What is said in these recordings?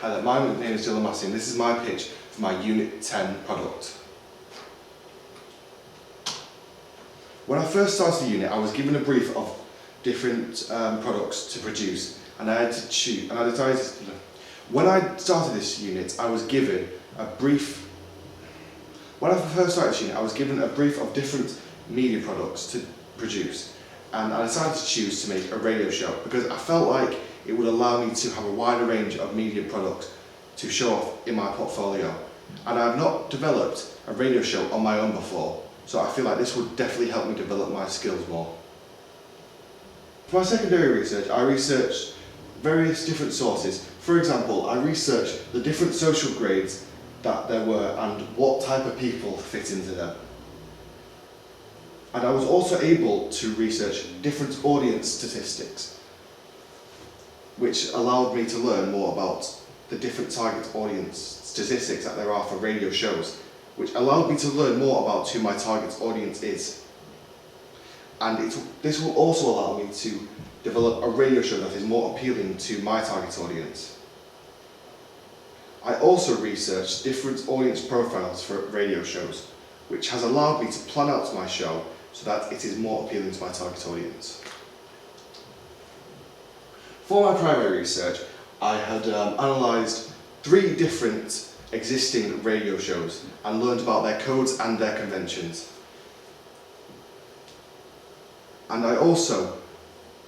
My name is Dylan Massey and this is my pitch for my Unit 10 product. When I first started the unit, I was given a brief of different products to produce, and I had to choose. When I started this unit, I was given a brief. When I first started this unit, I was given a brief of different media products to produce, and I decided to choose to make a radio show because I felt like it would allow me to have a wider range of media products to show off in my portfolio. And I've not developed a radio show on my own before, so I feel like this would definitely help me develop my skills more. For my secondary research, I researched various different sources. For example, I researched the different social grades that there were and what type of people fit into them. And I was also able to research different audience statistics, which allowed me to learn more about the different target audience statistics that there are for radio shows, which allowed me to learn more about who my target audience is. And this will also allow me to develop a radio show that is more appealing to my target audience. I also researched different audience profiles for radio shows, which has allowed me to plan out my show so that it is more appealing to my target audience. For my primary research, I had analysed 3 different existing radio shows and learned about their codes and their conventions. And I also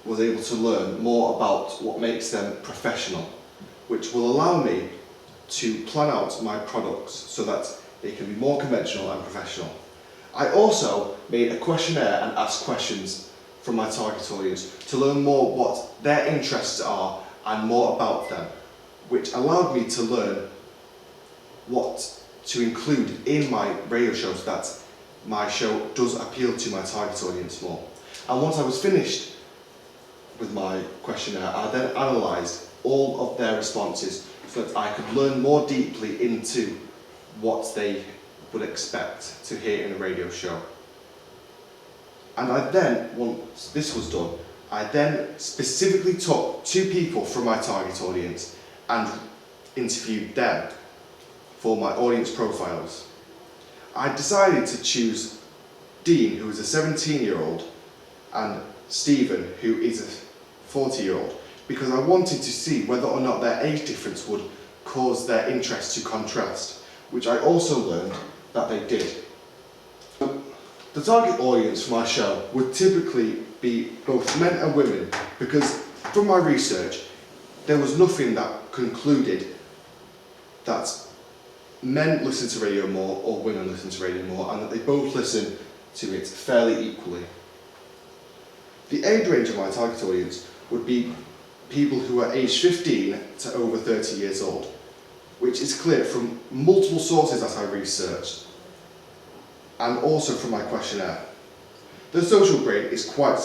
was able to learn more about what makes them professional, which will allow me to plan out my products so that they can be more conventional and professional. I also made a questionnaire and asked questions from my target audience to learn more what their interests are and more about them, which allowed me to learn what to include in my radio show so that my show does appeal to my target audience more. And once I was finished with my questionnaire, I then analysed all of their responses so that I could learn more deeply into what they would expect to hear in a radio show. And I then, once this was done, I then specifically took 2 people from my target audience and interviewed them for my audience profiles. I decided to choose Dean, who is a 17-year-old, and Stephen, who is a 40-year-old, because I wanted to see whether or not their age difference would cause their interests to contrast, which I also learned that they did. The target audience for my show would typically be both men and women, because from my research there was nothing that concluded that men listen to radio more or women listen to radio more, and that they both listen to it fairly equally. The age range of my target audience would be people who are aged 15 to over 30 years old, which is clear from multiple sources that I researched and also from my questionnaire. The social grade is quite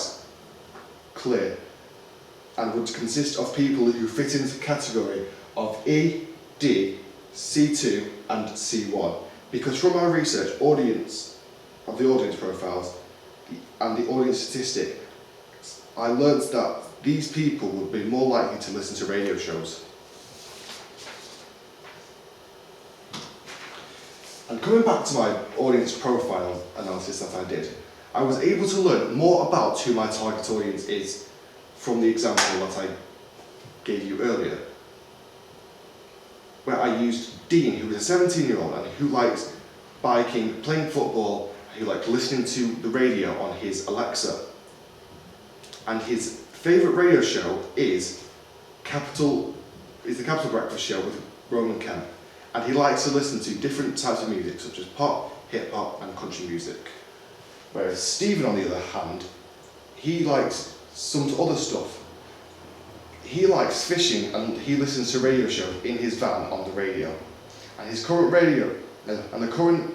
clear and would consist of people who fit into the category of E, D, C2 and C1, because from my research the audience profiles and the audience statistic, I learned that these people would be more likely to listen to radio shows. And coming back to my audience profile analysis that I did, I was able to learn more about who my target audience is from the example that I gave you earlier, where I used Dean, who is a 17-year-old and who likes biking, playing football, who likes listening to the radio on his Alexa. And his favourite radio show is the Capital Breakfast Show with Roman Kemp. And he likes to listen to different types of music, such as pop, hip-hop and country music. Whereas Stephen, on the other hand, he likes some other stuff. He likes fishing and he listens to radio shows in his van on the radio. And his current current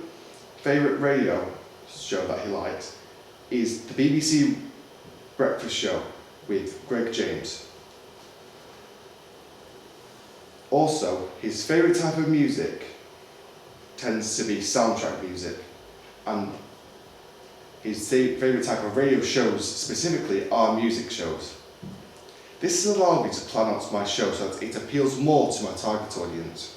favourite radio show that he likes is the BBC Breakfast Show with Greg James. Also, his favourite type of music tends to be soundtrack music, and his favourite type of radio shows specifically are music shows. This has allowed me to plan out my show so that it appeals more to my target audience,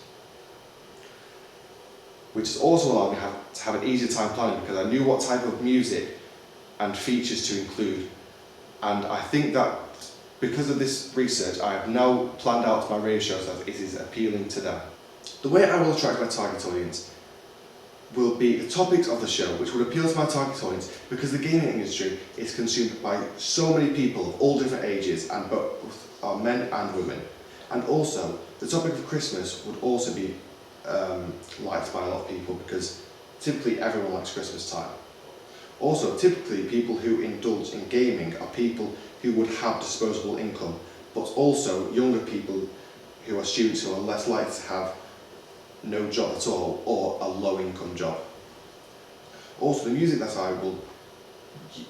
which has also allowed me to have an easier time planning because I knew what type of music and features to include. And I think that because of this research, I have now planned out my radio show so that it is appealing to them. The way I will attract my target audience will be the topics of the show, which will appeal to my target audience because the gaming industry is consumed by so many people of all different ages, and both are men and women. And also, the topic of Christmas would also be liked by a lot of people because typically everyone likes Christmas time. Also, typically people who indulge in gaming are people who would have disposable income, but also younger people who are students who are less likely to have no job at all or a low income job. Also, the music that I will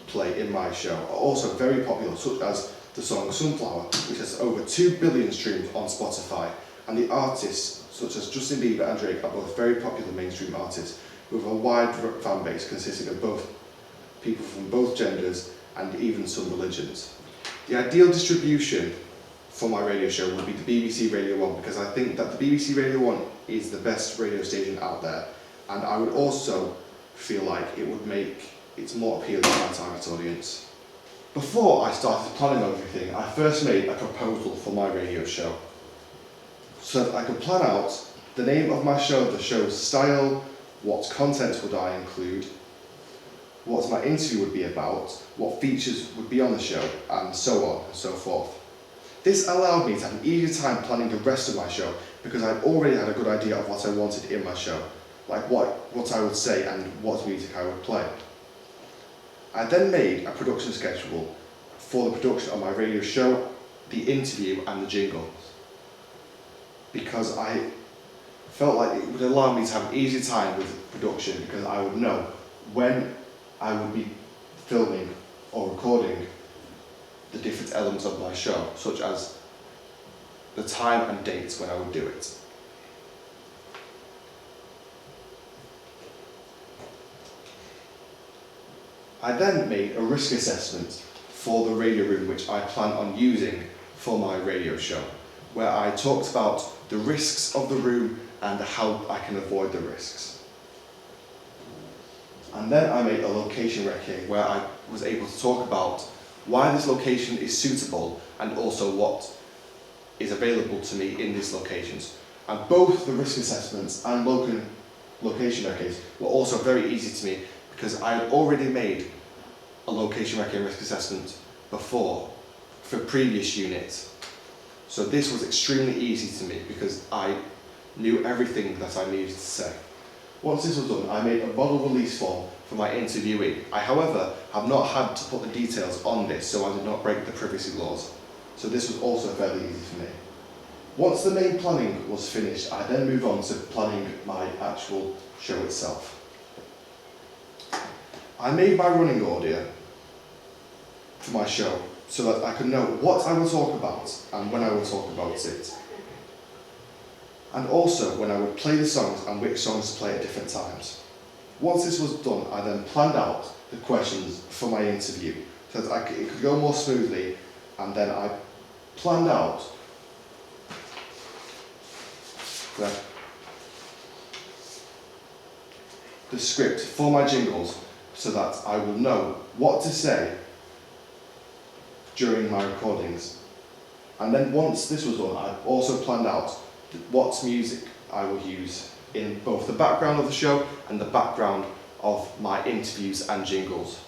play in my show are also very popular, such as the song Sunflower, which has over 2 billion streams on Spotify, and the artists such as Justin Bieber and Drake are both very popular mainstream artists with a wide fan base consisting of both people from both genders and even some religions. The ideal distribution for my radio show would be the BBC Radio 1 because I think that the BBC Radio 1 is the best radio station out there, and I would also feel like it would make it more appealing to my target audience. Before I started planning everything, I first made a proposal for my radio show so that I could plan out the name of my show, the show's style, what content would I include, what my interview would be about, what features would be on the show, and so on and so forth. This allowed me to have an easier time planning the rest of my show because I already had a good idea of what I wanted in my show, like what I would say and what music I would play. I then made a production schedule for the production of my radio show, the interview and the jingles, because I felt like it would allow me to have an easier time with production because I would know when I would be filming or recording the different elements of my show, such as the time and dates when I would do it. I then made a risk assessment for the radio room which I plan on using for my radio show, where I talked about the risks of the room and how I can avoid the risks. And then I made a location recce where I was able to talk about why this location is suitable and also what is available to me in these locations. And both the risk assessments and location recces were also very easy to me because I had already made a location recce and risk assessment before for previous units. So this was extremely easy to me because I knew everything that I needed to say. Once this was done, I made a model release form for my interviewee. I, however, have not had to put the details on this so I did not break the privacy laws. So this was also fairly easy for me. Once the main planning was finished, I then moved on to planning my actual show itself. I made my running order for my show so that I could know what I will talk about and when I will talk about it. And also when I would play the songs and which songs to play at different times. Once this was done, I then planned out the questions for my interview so that it could go more smoothly, and then I planned out the script for my jingles so that I will know what to say during my recordings. And then once this was done, I also planned out what music I will use in both the background of the show and the background of my interviews and jingles.